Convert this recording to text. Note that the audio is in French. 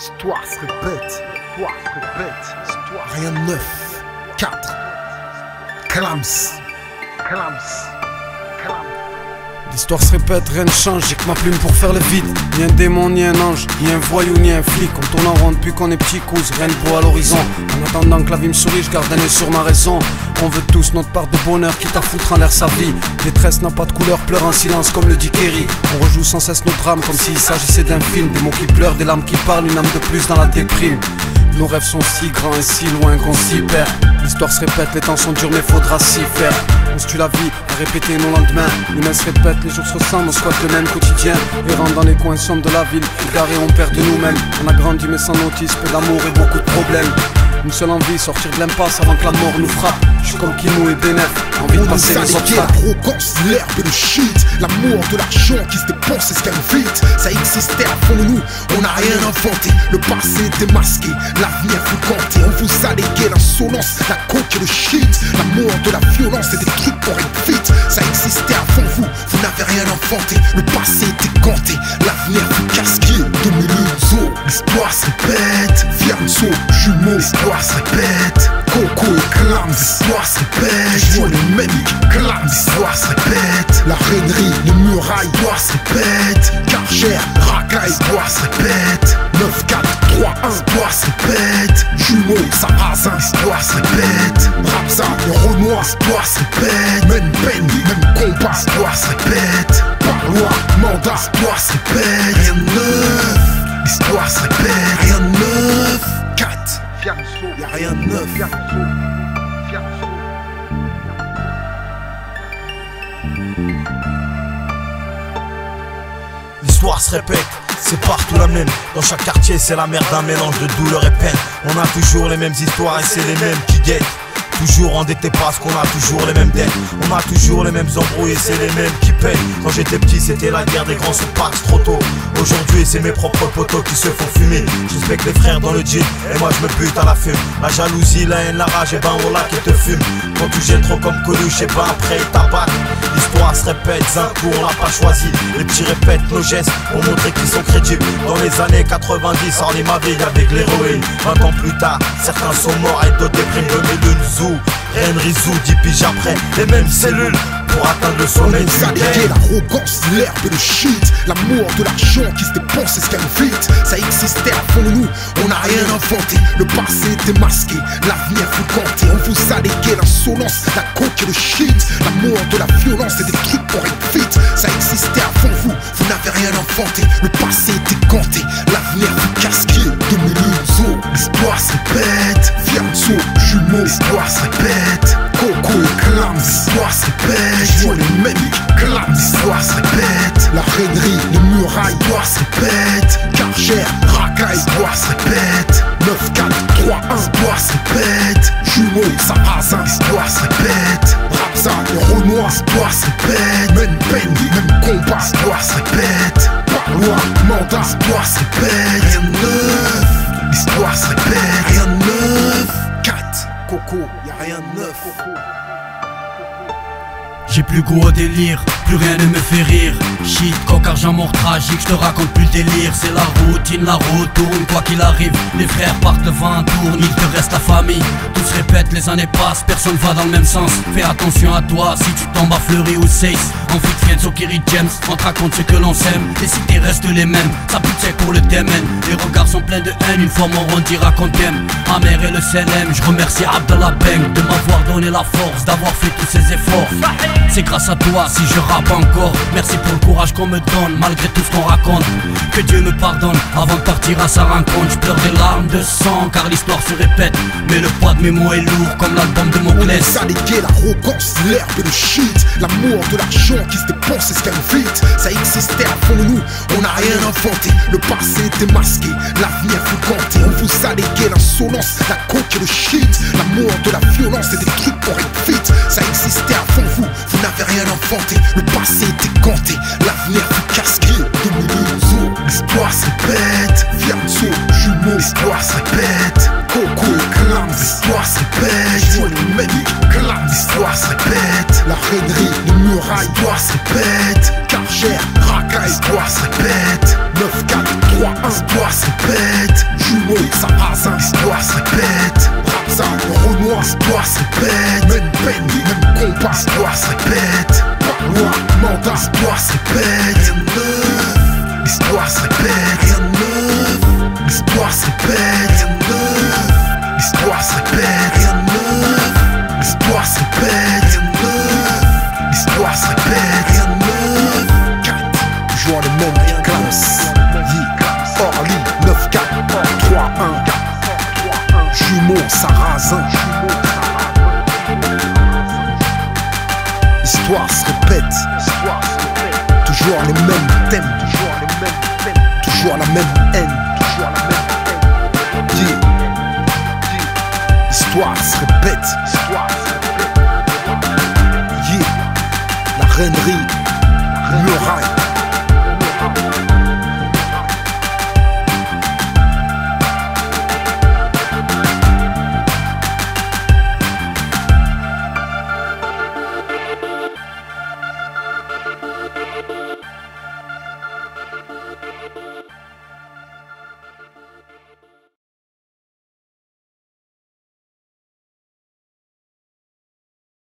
L'histoire se répète, rien de neuf. 4 Clams. L'histoire se répète, rien ne change, j'ai que ma plume pour faire le vide. Ni un démon, ni un ange, ni un voyou, ni un flic. On tourne en rond depuis qu'on est petit, cause rien de beau à l'horizon. En attendant que la vie me sourie, je garde un œil sur ma raison. On veut tous notre part de bonheur, quitte à foutre en l'air sa vie. Détresse n'a pas de couleur, pleure en silence comme le dit Kerry. On rejoue sans cesse nos drames comme s'il s'agissait d'un film. Des mots qui pleurent, des larmes qui parlent, une âme de plus dans la déprime. Nos rêves sont si grands et si loin qu'on s'y perd. L'histoire se répète, les temps sont durs mais faudra s'y faire. On se tue la vie à répéter nos lendemains. L'humain se répète, les jours se ressemblent, on squatte le même quotidien. Errant dans les coins sombres de la ville, égarés on perd de nous-mêmes. On a grandi mais sans notice, peu d'amour et beaucoup de problèmes. Une seule envie, sortir de l'impasse avant que la mort nous frappe. Je suis comme Kinou et Benef, envie de passer les obstacles. L'arrogance, l'herbe et le shit, l'amour de l'argent qui se dépense et se gagne vite. Ça existait avant nous, on n'a rien inventé. Le passé était masqué, l'avenir fut compté. On vous a légué l'insolence, la coke et le shit. L'amour de la violence et des trucs pour être vite. Ça existait avant vous, vous n'avez rien inventé. Le passé était compté, l'avenir fut casqué. 2001, l'histoire se répète. Fianso, jumeaux, l'histoire se répète. Coco et Clams, l'histoire se répète. Je vois les mêmes Clams, l'histoire se répète. La rainerie, les murailles, l'histoire se répète. Cargère, racaille, l'histoire se répète. 9, 4, 3, 1, l'histoire se répète. Jumeaux, sarrasin, l'histoire se répète. Rapsa, le Renoir, l'histoire se répète. Même peine, même combat, l'histoire se répète. Par loi, mandat, l'histoire se répète. Rien de neuf, l'histoire se répète. Rien de neuf. 4 Y'a rien de neuf. L'histoire se répète, c'est partout la même. Dans chaque quartier c'est la merde, un mélange de douleur et peine. On a toujours les mêmes histoires et c'est les mêmes qui guettent. Toujours endetté parce qu'on a toujours les mêmes dettes. On a toujours les mêmes embrouilles et c'est les mêmes qui payent. Quand j'étais petit c'était la guerre des grands sous Pax trop tôt. Aujourd'hui c'est mes propres potos qui se font fumer. J'inspecte les frères dans le jean et moi je me bute à la fume. La jalousie, la haine, la rage et ben on l'a qui te fume. Quand tu gênes trop comme Coluche et ben après ils t'abattent. L'histoire se répète, un coup on l'a pas choisi. Les petits répètent nos gestes pour montrer qu'ils sont crédibles. Dans les années 90 en ma vie avec l'héroïne. 20 ans plus tard certains sont morts et d'autres dépriment. 2001 Zoo, Ren Rizou, 10 piges après, les mêmes cellules pour atteindre le sommet du gain. L'arrogance, l'herbe et le shit, l'amour de l'argent qui se dépense et se gagne vite. Ça existait avant nous, on n'a rien inventé. Le passé était masqué, l'avenir fut compté. On vous a légué l'insolence, la coke et le shit. L'amour de la violence et des trucs pour être vite. Ça existait avant vous, vous n'avez rien inventé. Le passé était compté, l'avenir fut casqué. 2001, l'histoire se répète. Fianso, jumeaux, l'histoire se répète. Coco et Clams, l'histoire se répète. Je vois les mêmes Clams, l'histoire se répète. La rainerie, les murailles, l'histoire se répète. Cargère, racaille, l'histoire se répète. 9, 4, 3, 1, l'histoire se répète. Jumeaux, sarrasin, l'histoire se répète. Rapsa, le Renoir, l'histoire se répète. Même peine, même combat, l'histoire se répète. Par loi, mandat, l'histoire se répète. Rien de neuf, l'histoire se répète. Rien de neuf. 4 Coco, y'a rien de neuf. J'ai plus goût au délire, plus rien ne me fait rire. Shit, coq, argent, mort tragique, je te raconte plus le délire. C'est la routine, la route tourne, quoi qu'il arrive. Les frères partent, le vent tourne, il te reste la famille. Tout se répète, les années passent, personne va dans le même sens. Fais attention à toi, si tu tombes à Fleury ou Seis. En fit Fienzo, Kerry James, on te raconte ce que l'on sème. Les cités restent les mêmes, ça pute sec pour le démène. Les regards sont pleins de haine, une fois mort on dira qu'on t'aime. Amer et le CLM, je remercie Abdallah Beng de m'avoir donné la force, d'avoir fait tous ces efforts. C'est grâce à toi si je rappe encore. Merci pour le courage qu'on me donne malgré tout ce qu'on raconte. Que Dieu me pardonne avant de partir à sa rencontre. Je pleure des larmes de sang car l'histoire se répète. Mais le poids de mes mots est lourd comme l'album de mon Moclès. On nous a légué l'arrogance, l'herbe et le shit. L'amour de l'argent qui se dépense et se gagne vite. Ça existait avant nous, on n'a rien inventé. Le passé était masqué, l'avenir fut compté. On vous a légué l'insolence, la coke et le shit. L'amour de la violence et des trucs pour être vite. Ça existait avant vous, vous n'avez rien inventé. Le passé était compté, l'avenir fut casqué. 2001, l'histoire se répète. Fianso, jumeaux, l'histoire se répète. Coco et Clams, l'histoire se répète. Je vois les mêmes Clams, l'histoire se répète. La rainerie, les murailles, l'histoire se répète. Cargère, racaille, l'histoire se répète. 9, 4, 3 3-1, l'histoire se répète. Jumeau, Sarrazin, l'histoire se répète. Rapsa, Renoir, l'histoire se répète. Même peine, même compas, l'histoire se répète. Loi, mandat, l'histoire se répète. L'histoire se répète. Rien de neuf. L'histoire se répète. Rien de neuf. L'histoire se répète. Rien de neuf. L'histoire se répète. Rien de neuf. L'histoire se répète. Rien de neuf. 4, toujours les mêmes classes. Orly, 9-4, 3-1. Jumeau, Sarrazin. L'histoire se répète. Toujours les mêmes thèmes. Toujours la même haine. Yeah. L'histoire se répète. Yeah. La reinerie, le rail.